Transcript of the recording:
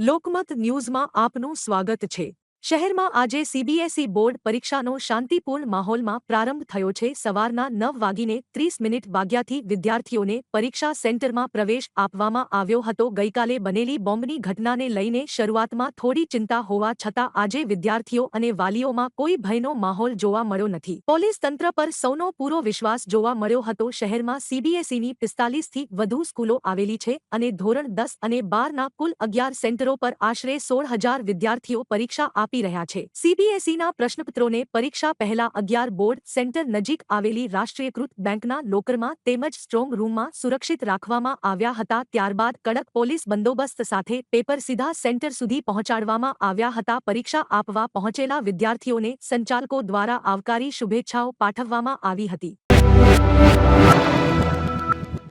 લોકમત ન્યૂઝમાં આપનું સ્વાગત છે। શહેરમાં આજે સીબીએસઈ બોર્ડ પરીક્ષાનો શાંતિપૂર્ણ માહોલમાં પ્રારંભ થયો છે। સવારના 9:30 વાગ્યાથી વિદ્યાર્થીઓને પરીક્ષા સેન્ટરમાં પ્રવેશ આપવામાં આવ્યો હતો। ગઈકાલે બનેલી બોમ્બની ઘટનાને લઈને શરૂઆતમાં થોડી ચિંતા હોવા છતાં આજે વિદ્યાર્થીઓ અને વાલીઓમાં કોઈ ભયનો માહોલ જોવા મળ્યો નથી। પોલીસ તંત્ર પર સૌનો પૂરો વિશ્વાસ જોવા મળ્યો હતો। શહેરમાં સીબીએસઈની 45થી વધુ સ્કૂલો આવેલી છે અને ધોરણ 10 અને 12ના કુલ 11 સેન્ટરો પર આશરે 16,000 વિદ્યાર્થીઓ પરીક્ષા આપી રહ્યા છે। સીબીએસઈના પ્રશ્નપત્રોને પરીક્ષા પહેલા 11 બોર્ડ સેન્ટર નજીક આવેલી રાષ્ટ્રીયકૃત બેંકના લોકરમાં તેમજ સ્ટ્રોંગ રૂમમાં સુરક્ષિત રાખવામાં આવ્યા હતા। ત્યારબાદ કડક પોલીસ બંદોબસ્ત સાથે પેપર સીધા સેન્ટર સુધી પહોંચાડવામાં આવ્યા હતા। પરીક્ષા આપવા પહોંચેલા વિદ્યાર્થીઓને સંચાલકો દ્વારા આવકારી શુભેચ્છાઓ પાઠવવામાં આવી હતી।